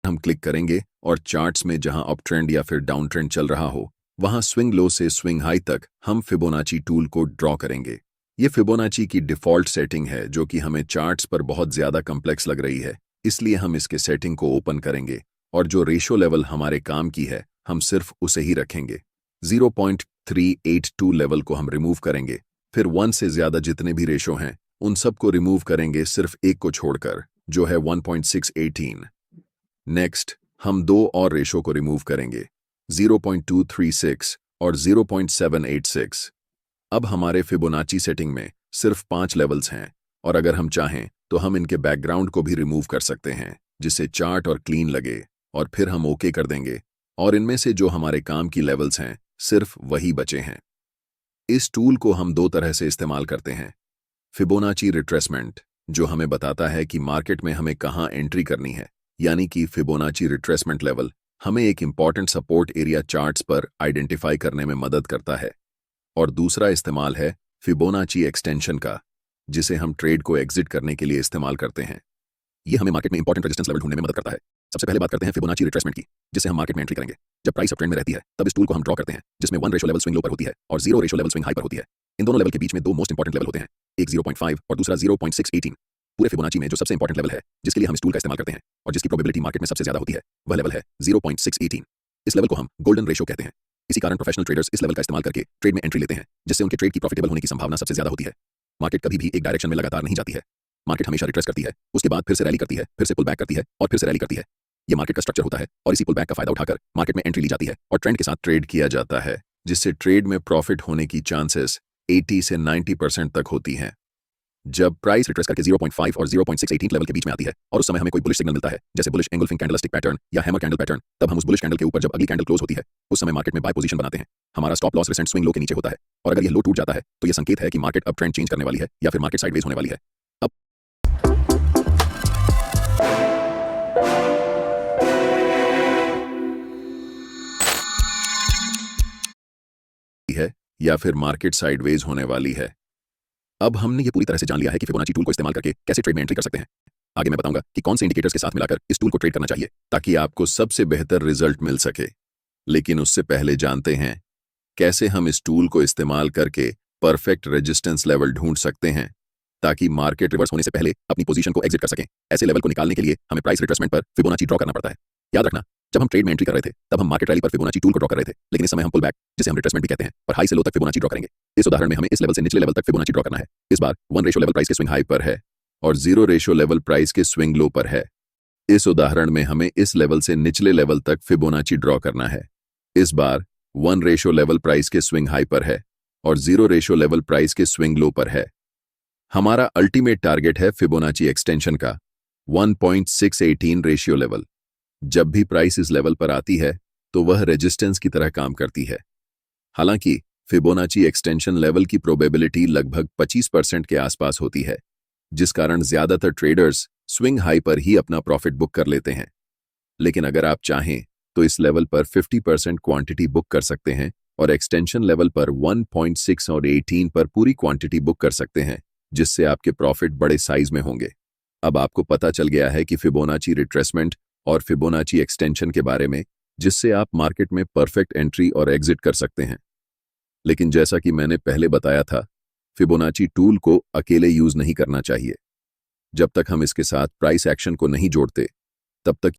हम क्लिक करेंगे और चार्ट्स में जहां अप ट्रेंड या फिर डाउन ट्रेंड चल रहा हो वहां स्विंग लो से स्विंग हाई तक हम फिबोनाची टूल को ड्रॉ करेंगे। ये फिबोनाची की डिफ़ॉल्ट सेटिंग है जो कि हमें चार्ट्स पर बहुत ज़्यादा कम्प्लेक्स लग रही है, इसलिए हम इसके सेटिंग को ओपन करेंगे और जो रेशो लेवल हमारे काम की है हम सिर्फ उसे ही रखेंगे। 0.382 लेवल को हम रिमूव करेंगे, फिर 1 से ज़्यादा जितने भी रेशो हैं उन सब को रिमूव करेंगे सिर्फ एक को छोड़कर जो है 1.618। नेक्स्ट हम दो और रेशो को रिमूव करेंगे 0.236 और 0.786। अब हमारे फिबोनाची सेटिंग में सिर्फ 5 लेवल्स हैं और अगर हम चाहें तो हम इनके बैकग्राउंड को भी रिमूव कर सकते हैं जिससे चार्ट और क्लीन लगे और फिर हम ओके कर देंगे और इनमें से जो हमारे काम की लेवल्स हैं सिर्फ वही बचे हैं। इस टूल को हम दो तरह से इस्तेमाल करते हैं। फिबोनाची रिट्रेसमेंट जो हमें बताता है कि मार्केट में हमें कहाँ एंट्री करनी है, यानी कि फिबोनाची रिट्रेसमेंट लेवल हमें एक इंपॉर्टेंट सपोर्ट एरिया चार्ट्स पर आइडेंटिफाई करने में मदद करता है। और दूसरा इस्तेमाल है फिबोनाची एक्सटेंशन का, जिसे हम ट्रेड को एग्जिट करने के लिए इस्तेमाल करते हैं। ये हमें मार्केट में इंपॉर्टेंट रेजिस्टेंस लेवल ढूंढने में मदद करता है। सबसे पहले बात करते हैं फिबोनाची रिट्रेसमेंट की, जिससे हम मार्केट में एंट्री करेंगे। जब प्राइस अप ट्रेंड में रहती है तब इस टूल को हम ड्रॉ करते हैं, जिसमें 1 रेशो लेवल स्विंग लो पर होती है और 0 रेशो लेवल स्विंग हाई पर होती है। इन दोनों लेवल के बीच में दो मोस्ट इंपॉर्टेंट लेवल होते हैं, एक 0.5 और दूसरा 0.618। पूरे फिबोनाची में जो सबसे इंपॉर्टेंट लेवल है जिसके लिए हम इस टूल का इस्तेमाल करते हैं और जिसकी प्रोबेबिलिटी मार्केट में सबसे ज्यादा होती है वह लेवल है 0.618। इस लेवल को हम गोल्डन रेशो कहते हैं। इसी कारण प्रोफेशनल ट्रेडर्स इस लेवल का इस्तेमाल करके ट्रेड में एंट्री लेते हैं, जिससे उनके ट्रेड की प्रॉफिटेबल होने की संभावना सबसे ज्यादा होती है। मार्केट कभी भी एक डायरेक्शन में लगातार नहीं जाती है। मार्केट हमेशा रिट्रेस करती है, उसके बाद फिर से रैली करती है, फिर से पुल बैक करती है और फिर से रैली करती है। ये मार्केट का स्ट्रक्चर होता है और इसी पुल बैक का फायदा उठाकर मार्केट में एंट्री ली जाती है और ट्रेंड के साथ ट्रेड किया जाता है, जिससे ट्रेड में प्रॉफिट होने की चांसेस 80 से 90% तक होती हैं। जब प्राइस रिट्रेस करके 0.5 और 0.618 लेवल के बीच में आती है और उस समय हमें कोई बुलिश सिग्नल मिलता है, जैसे बुलिश एंगल्फिंग कैंडलस्टिक पैटर्न या हैमर कैंडल पैटर्न, तब हम उस बुलिश कैंडल के ऊपर जब अगली कैंडल क्लोज होती है उस समय मार्केट में बाय पोजीशन बनाते हैं। हमारा stop loss recent swing low के नीचे होता है और अगर यह लो टूट जाता है तो यह संकेत है कि मार्केट अब ट्रेंड चेंज करने वाली है या फिर मार्केट साइडवेज होने वाली है। अब है या फिर मार्केट साइडवेज होने वाली है। अब हमने ये पूरी तरह से जान लिया है कि फिबोनाची टूल को इस्तेमाल करके कैसे ट्रेड में एंट्री कर सकते हैं। आगे मैं बताऊंगा कि कौन से इंडिकेटर्स के साथ मिलाकर इस टूल को ट्रेड करना चाहिए ताकि आपको सबसे बेहतर रिजल्ट मिल सके। लेकिन उससे पहले जानते हैं कैसे हम इस टूल को इस्तेमाल करके परफेक्ट रेजिस्टेंस लेवल ढूंढ सकते हैं ताकि मार्केट रिवर्स होने से पहले अपनी पोजीशन को एग्जिट कर सकें। ऐसे लेवल को निकालने के लिए हमें प्राइस रिट्रेसमेंट पर फिबोनाची ड्रॉ करना पड़ता है। याद रखना, जब हम ट्रेड में एंट्री कर रहे थे तब हम मार्केट रैली पर फिबोनाची टूल को ड्रॉ कर रहे थे, लेकिन इस समय हम पुल बैक, जिसे हम रिट्रेसमेंट भी कहते हैं, और हाई से लो तक फिबोनाची ड्रॉ करेंगे। इस उदाहरण में हमें इस लेवल से निचले लेवल तक फिबोनाची ड्रॉ करना है। इस बार 1 रेशो लेवल प्राइस के स्विंग हाई पर है और 0 रेशो लेवल प्राइस के स्विंग लो पर है। इस उदाहरण में हमें इस लेवल से निचले लेवल तक फिबोनाची ड्रॉ करना है। इस बार 1 रेशो लेवल प्राइस के स्विंग हाई पर है और 0 रेशो लेवल प्राइस के स्विंग लो पर है। हमारा अल्टीमेट टारगेट है फिबोनाची एक्सटेंशन का 1.618 रेशियो लेवल। जब भी प्राइस इस लेवल पर आती है तो वह रेजिस्टेंस की तरह काम करती है। हालांकि फिबोनाची एक्सटेंशन लेवल की प्रोबेबिलिटी लगभग 25% के आसपास होती है, जिस कारण ज्यादातर ट्रेडर्स स्विंग हाई पर ही अपना प्रॉफिट बुक कर लेते हैं। लेकिन अगर आप चाहें तो इस लेवल पर 50% क्वांटिटी बुक कर सकते हैं और एक्सटेंशन लेवल पर 1.6 और 18 पर पूरी क्वांटिटी बुक कर सकते हैं, जिससे आपके प्रॉफिट बड़े साइज में होंगे। अब आपको पता चल गया है कि फिबोनाची रिट्रेसमेंट और फिबोनाची एक्सटेंशन के बारे में, जिससे आप मार्केट में परफेक्ट एंट्री और एग्जिट कर सकते हैं। लेकिन जैसा कि मैंने पहले बताया था, फिबोनाची टूल को अकेले यूज नहीं करना चाहिए। जब तक हम इसके साथ प्राइस एक्शन को नहीं जोड़ते तब तक